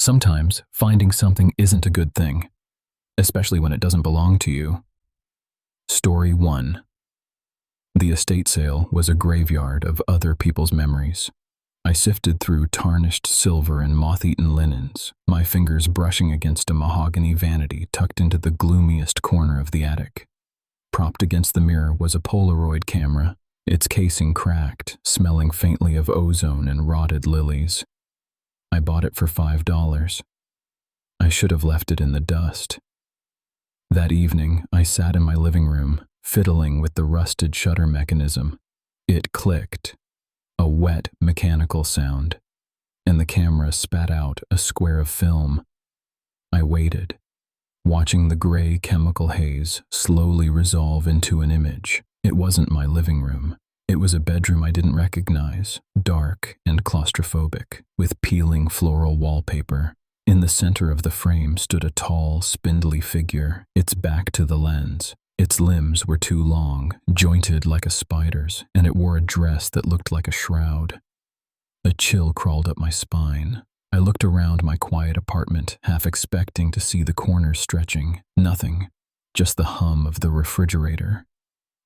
Sometimes finding something isn't a good thing, especially when it doesn't belong to you. Story 1. The estate sale was a graveyard of other people's memories. I sifted through tarnished silver and moth-eaten linens, my fingers brushing against a mahogany vanity tucked into the gloomiest corner of the attic. Propped against the mirror was a Polaroid camera, its casing cracked, smelling faintly of ozone and rotted lilies. I bought it for $5. I should have left it in the dust. That evening, I sat in my living room, fiddling with the rusted shutter mechanism. It clicked, a wet, mechanical sound, and the camera spat out a square of film. I waited, watching the gray chemical haze slowly resolve into an image. It wasn't my living room. It was a bedroom I didn't recognize, dark and claustrophobic, with peeling floral wallpaper. In the center of the frame stood a tall, spindly figure, its back to the lens. Its limbs were too long, jointed like a spider's, and it wore a dress that looked like a shroud. A chill crawled up my spine. I looked around my quiet apartment, half expecting to see the corners stretching. Nothing, just the hum of the refrigerator.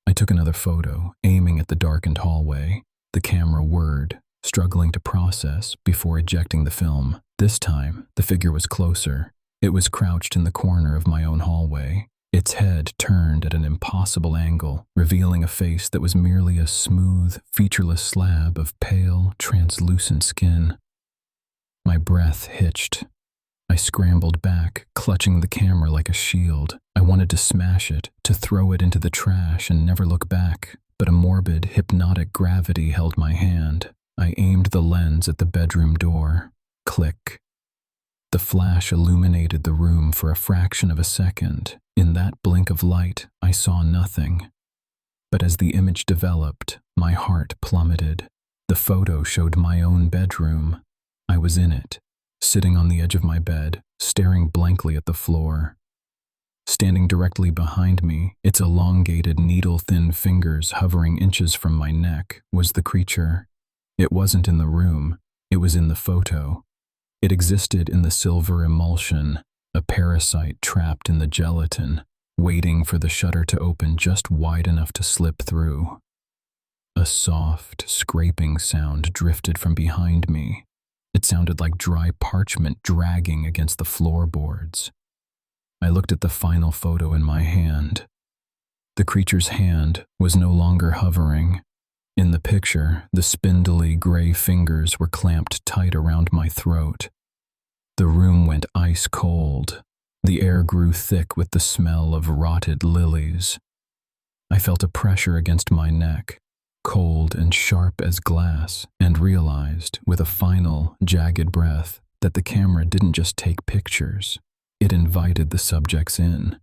I took another photo, aiming at the darkened hallway. The camera whirred, struggling to process before ejecting the film. This time, the figure was closer. It was crouched in the corner of my own hallway, its head turned at an impossible angle, revealing a face that was merely a smooth, featureless slab of pale, translucent skin. My breath hitched. I scrambled back, clutching the camera like a shield. I wanted to smash it, to throw it into the trash and never look back, but a morbid, hypnotic gravity held my hand. I aimed the lens at the bedroom door. Click. The flash illuminated the room for a fraction of a second. In that blink of light, I saw nothing. But as the image developed, my heart plummeted. The photo showed my own bedroom. I was in it, sitting on the edge of my bed, staring blankly at the floor. Standing directly behind me, its elongated, needle-thin fingers hovering inches from my neck, was the creature. It wasn't in the room, it was in the photo. It existed in the silver emulsion, a parasite trapped in the gelatin, waiting for the shutter to open just wide enough to slip through. A soft, scraping sound drifted from behind me. It sounded like dry parchment dragging against the floorboards. I looked at the final photo in my hand. The creature's hand was no longer hovering. In the picture, the spindly gray fingers were clamped tight around my throat. The room went ice cold. The air grew thick with the smell of rotted lilies. I felt a pressure against my neck, cold and sharp as glass, and realized, with a final, jagged breath, that the camera didn't just take pictures. It invited the subjects in.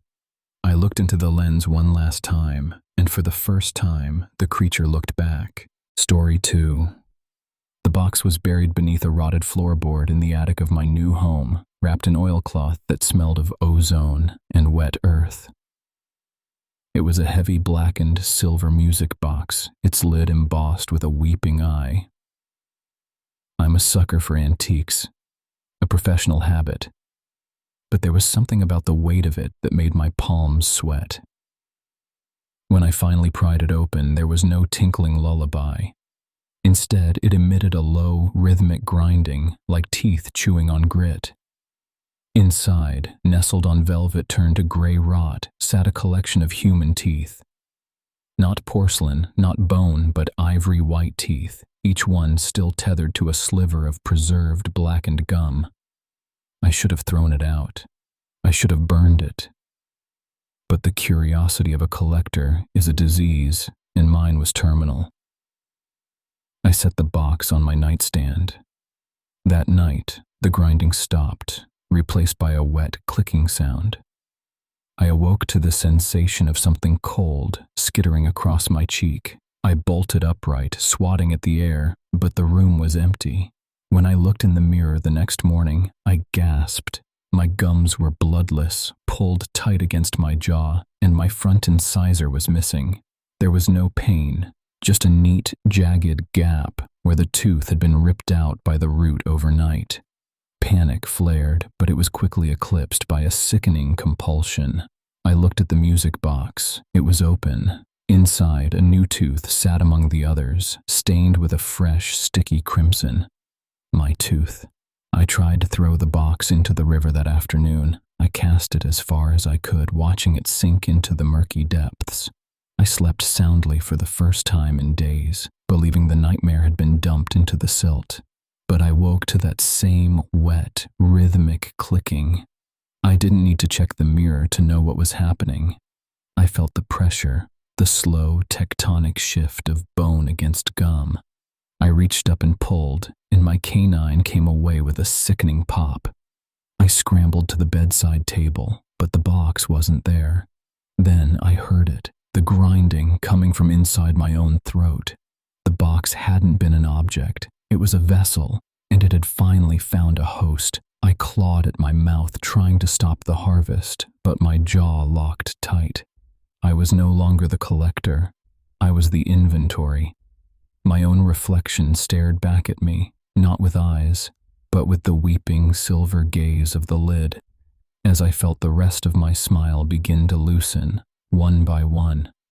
I looked into the lens one last time, and for the first time, the creature looked back. Story 2. The box was buried beneath a rotted floorboard in the attic of my new home, wrapped in oilcloth that smelled of ozone and wet earth. It was a heavy blackened silver music box, its lid embossed with a weeping eye. I'm a sucker for antiques, a professional habit, but there was something about the weight of it that made my palms sweat. When I finally pried it open, there was no tinkling lullaby. Instead, it emitted a low, rhythmic grinding, like teeth chewing on grit. Inside, nestled on velvet turned to gray rot, sat a collection of human teeth. Not porcelain, not bone, but ivory white teeth, each one still tethered to a sliver of preserved blackened gum. I should have thrown it out. I should have burned it. But the curiosity of a collector is a disease, and mine was terminal. I set the box on my nightstand. That night, the grinding stopped, replaced by a wet clicking sound. I awoke to the sensation of something cold skittering across my cheek. I bolted upright, swatting at the air, but the room was empty. When I looked in the mirror the next morning, I gasped. My gums were bloodless, pulled tight against my jaw, and my front incisor was missing. There was no pain, just a neat, jagged gap where the tooth had been ripped out by the root overnight. Panic flared, but it was quickly eclipsed by a sickening compulsion. I looked at the music box. It was open. Inside, a new tooth sat among the others, stained with a fresh, sticky crimson. My tooth. I tried to throw the box into the river that afternoon. I cast it as far as I could, watching it sink into the murky depths. I slept soundly for the first time in days, believing the nightmare had been dumped into the silt. But I woke to that same wet, rhythmic clicking. I didn't need to check the mirror to know what was happening. I felt the pressure, the slow, tectonic shift of bone against gum. I reached up and pulled, and my canine came away with a sickening pop. I scrambled to the bedside table, but the box wasn't there. Then I heard it, the grinding coming from inside my own throat. The box hadn't been an object. It was a vessel, and it had finally found a host. I clawed at my mouth, trying to stop the harvest, but my jaw locked tight. I was no longer the collector. I was the inventory. My own reflection stared back at me, not with eyes, but with the weeping silver gaze of the lid. As I felt the rest of my smile begin to loosen, one by one,